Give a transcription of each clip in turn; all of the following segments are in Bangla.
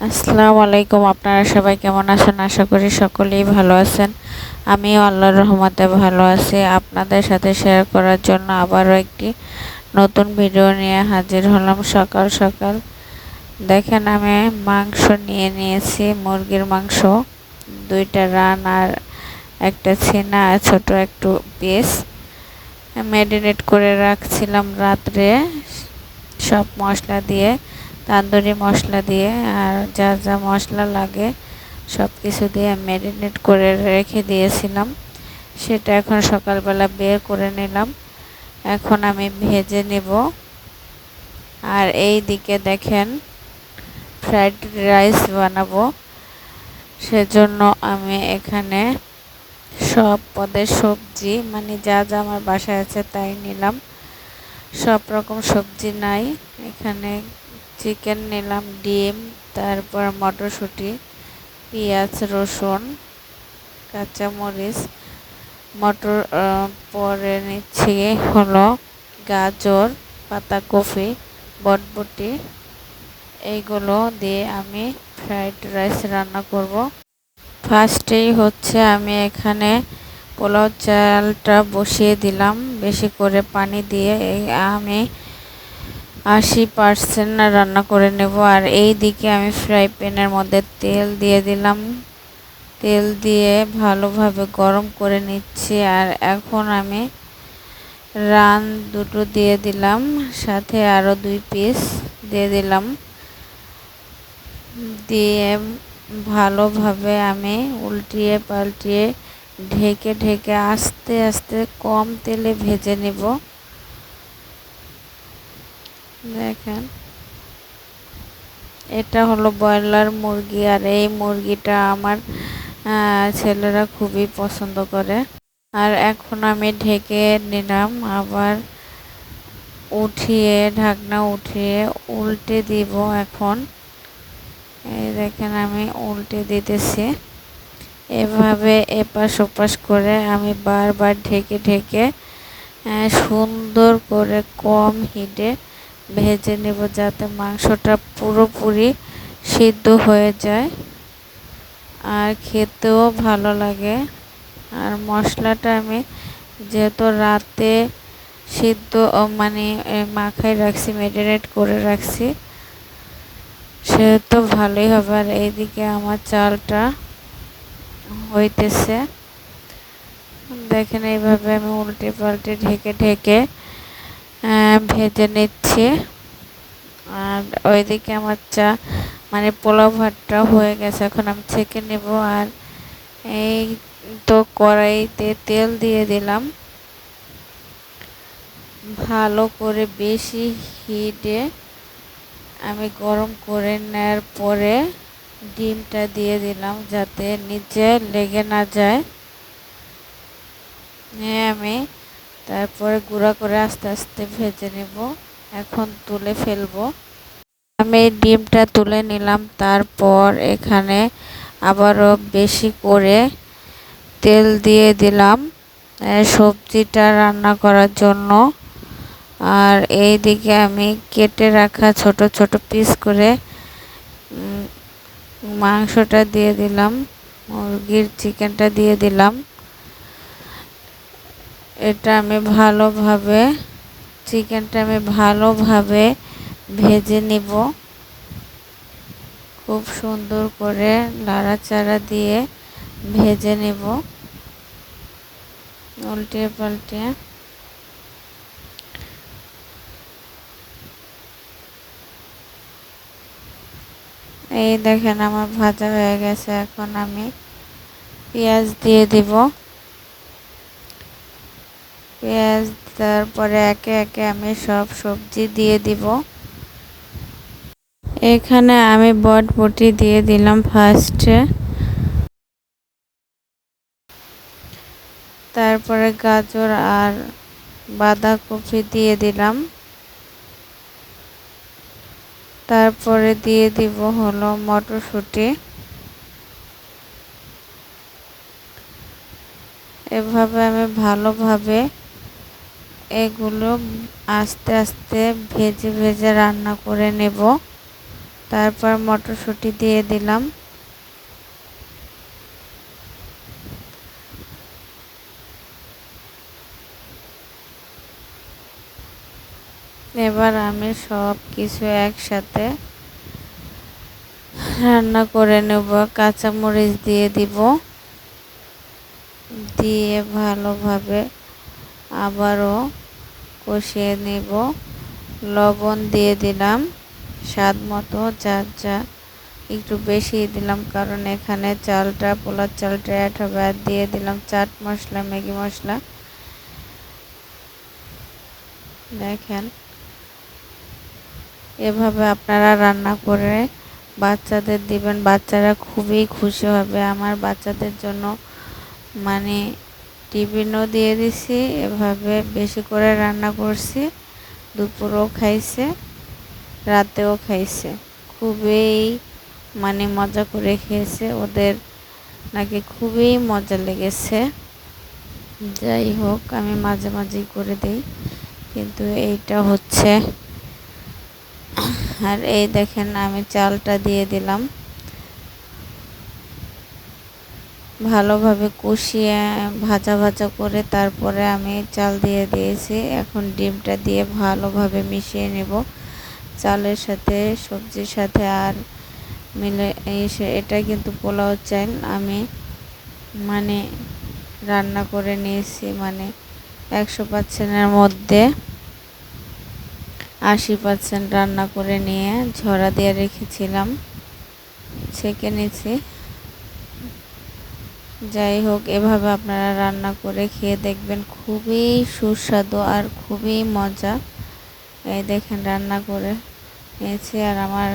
আসসালামু আলাইকুম। আপনারা সবাই কেমন আছেন? আশা করি সকলেই ভালো আছেন। আমিও আল্লাহর রহমতে ভালো আছি। আপনাদের সাথে শেয়ার করার জন্য আবারও একটি নতুন ভিডিও নিয়ে হাজির হলাম সকাল সকাল। দেখেন, আমি মাংস নিয়ে নিয়েছি, মুরগির মাংস, 2টা রান আর একটা ছিনা আর ছোট একটু পিস। ম্যারিনেট করে রাখছিলাম রাত্রে সব মশলা দিয়ে, তান্দুরি মশলা দিয়ে, আর যা যা মশলা লাগে সব কিছু দিয়ে ম্যারিনেট করে রেখে দিয়েছিলাম। সেটা এখন সকালবেলা বের করে নিলাম। এখন আমি ভেজে নেব। আর এই দিকে দেখেন, ফ্রাইড রাইস বানাবো, সেজন্য আমি এখানে সব পদের সবজি, মানে যা যা আমার বাসায় আছে তাই নিলাম। সব রকম সবজি নাই, এখানে চিকেন নিলাম, ডিম, তারপর মটরশুঁটি, পেঁয়াজ, রসুন, কাঁচামরিচ, মটর, পরে নিচ্ছি হলো গাজর, পাতাকপি, বটবটি। এইগুলো দিয়ে আমি ফ্রাইড রাইস রান্না করব। ফার্স্টেই হচ্ছে আমি এখানে পোলাও চালটা বসিয়ে দিলাম বেশি করে পানি দিয়ে। আমি 80% রান্না করে নেব। আর এই দিকে আমি ফ্রাই প্যানের মধ্যে তেল দিয়ে দিলাম। তেল দিয়ে ভালোভাবে গরম করে নিচ্ছি। আর এখন আমি রান দুটো দিয়ে দিলাম, সাথে আরও 2 পিস দিয়ে দিলাম। দিয়ে ভালোভাবে আমি উল্টিয়ে পাল্টিয়ে ঢেকে ঢেকে আস্তে আস্তে কম তেলে ভেজে নেব। দেখেন, এটা হলো ব্রয়লার মুরগি, আর এই মুরগিটা আমার ছেলেরা খুবই পছন্দ করে। আর এখন আমি ঢেকে নিলাম, আবার উঠিয়ে ঢাকনা উঠিয়ে উল্টে দিব। এখন এই দেখেন, আমি উল্টে দিতেছি। এভাবে এপাশ ওপাশ করে আমি বারবার ঢেকে ঢেকে সুন্দর করে কম হিটে ভেজে নেব, যাতে মাংসটা পুরোপুরি সিদ্ধ হয়ে যায় আর খেতেও ভালো লাগে। আর মশলাটা আমি যেহেতু রাতে সিদ্ধ, মানে মাখায় রাখছি, ম্যারিনেট করে রাখছি, সেহেতু ভালোই হবে। আর এইদিকে আমার চালটা হইতেছে। দেখেন, এইভাবে আমি উল্টে পাল্টে ঢেকে ঢেকে ভেজে নিচ্ছি। আর ওইদিকে আমার মানে পোলাও ভাতটা হয়ে গেছে, এখন আমি ছেঁকে নেব। আর এই তো কড়াইতে তেল দিয়ে দিলাম, ভালো করে বেশি হিটে আমি গরম করে নেওয়ার পরে ডিমটা দিয়ে দিলাম, যাতে নিচে লেগে না যায়। আমি তারপরে গুঁড়া করে আস্তে আস্তে ভেজে নেব। এখন তুলে ফেলবো। আমি ডিমটা তুলে নিলাম, তারপর এখানে আবারও বেশি করে তেল দিয়ে দিলাম সবজিটা রান্না করার জন্য। আর এই দিকে আমি কেটে রাখা ছোট ছোট পিস করে মাংসটা দিয়ে দিলাম, মুরগির চিকেনটা দিয়ে দিলাম। চিকেনটা আমি ভালোভাবে ভেজে নিব, খুব সুন্দর করে নাড়াচাড়া দিয়ে ভেজে নেব, উল্টে পাল্টে। এই দেখেন, আমার ভাজা হয়ে গেছে। এখন আমি পেঁয়াজ দিয়ে দিব। পেঁয়াজ তারপরে একে একে আমি সব সবজি দিয়ে দিব। এখানে আমি বটবটি দিয়ে দিলাম ফার্স্টে, তারপরে গাজর আর বাঁধাকপি দিয়ে দিলাম, তারপরে দিয়ে দিব হলো মটরশুঁটি। এভাবে আমি ভালোভাবে এগুলো আস্তে আস্তে ভেজে ভেজে রান্না করে নেব। তারপর মটরশুঁটি দিয়ে দিলাম। এবার আমি সব কিছু একসাথে রান্না করে নেব। কাঁচামরিচ দিয়ে দিব, দিয়ে ভালোভাবে আবারও কষিয়ে নেব। লবণ দিয়ে দিলাম স্বাদ মতো, যার যা একটু বেশি দিলাম, কারণ এখানে চালটা পোলার চালটা অ্যাড হবে। আর দিয়ে দিলাম চাট মশলা, ম্যাগি মশলা। দেখেন, এভাবে আপনারা রান্না করে বাচ্চাদের দিবেন, বাচ্চারা খুবই খুশি হবে। আমার বাচ্চাদের জন্য মানে টিফিনও দিয়ে দিছি, এভাবে বেশি করে রান্না করছি। দুপুরেও খাইছে, রাতেও খাইছে, খুবই মানে মজা করে খেয়েছে। ওদের নাকি খুবই মজা লেগেছে। যাই হোক, আমি মাঝে মাঝেই করে দিই, কিন্তু এইটা হচ্ছে। আর এই দেখেন, আমি চালটা দিয়ে দিলাম, ভালোভাবে কষিয়ে ভাজা ভাজা করে তারপরে আমি চাল দিয়ে দিয়েছি। এখন ডিমটা দিয়ে ভালোভাবে মিশিয়ে নেব চালের সাথে, সবজির সাথে। আর মিলে এটা কিন্তু পোলাও চাল আমি মানে রান্না করে নিয়েছি, মানে 100%-এর মধ্যে 80% রান্না করে নিয়ে ঝরা দিয়ে রেখেছিলাম, ছেঁকে নিয়েছি। যাই হোক, এভাবে আপনারা রান্না করে খেয়ে দেখবেন, খুবই সুস্বাদু আর খুবই মজা। এই দেখেন, রান্না করে নিয়েছি। আর আমার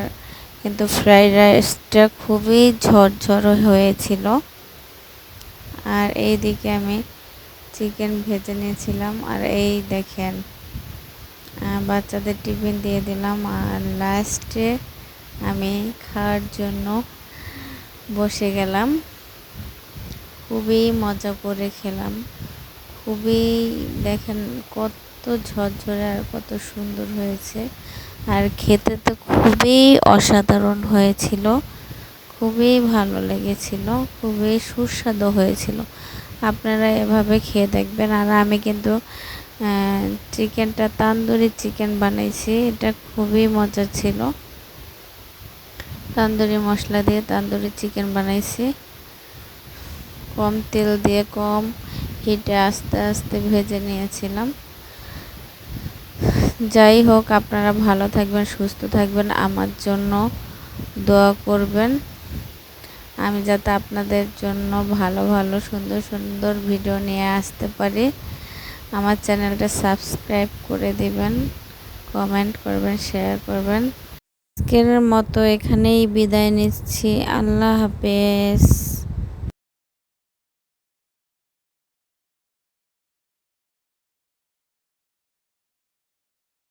কিন্তু ফ্রাইড রাইসটা খুবই ঝরঝর হয়েছিল। আর এইদিকে আমি চিকেন ভেজে নিয়েছিলাম। আর এই দেখেন, বাচ্চাদের টিফিন দিয়ে দিলাম। আর লাস্টে আমি খাওয়ার জন্য বসে গেলাম। খুবই মজা করে খেলাম, খুবই দেখেন কত ঝরঝরে আর কত সুন্দর হয়েছে। আর খেতে তো খুবই অসাধারণ হয়েছিল, খুবই ভালো লেগেছিল, খুবই সুস্বাদু হয়েছিল। আপনারা এভাবে খেয়ে দেখবেন। আর আমি কিন্তু চিকেনটা তান্দুরি চিকেন বানাইছি, এটা খুবই মজা ছিল। তান্দুরি মশলা দিয়ে তান্দুরি চিকেন বানাইছি, কম তেল দিয়ে কম হিটে আস্তে আস্তে ভেজে নিয়েছিলাম। যাই হোক, আপনারা ভালো থাকবেন, সুস্থ থাকবেন, আমার জন্য দোয়া করবেন, আমি যাতে আপনাদের জন্য ভালো ভালো সুন্দর সুন্দর ভিডিও নিয়ে আসতে পারি। আমার চ্যানেলটা সাবস্ক্রাইব করে দিবেন, কমেন্ট করবেন, শেয়ার করবেন। আজকের মতো এখানেই বিদায় নিচ্ছি। আল্লাহ হাফেজ।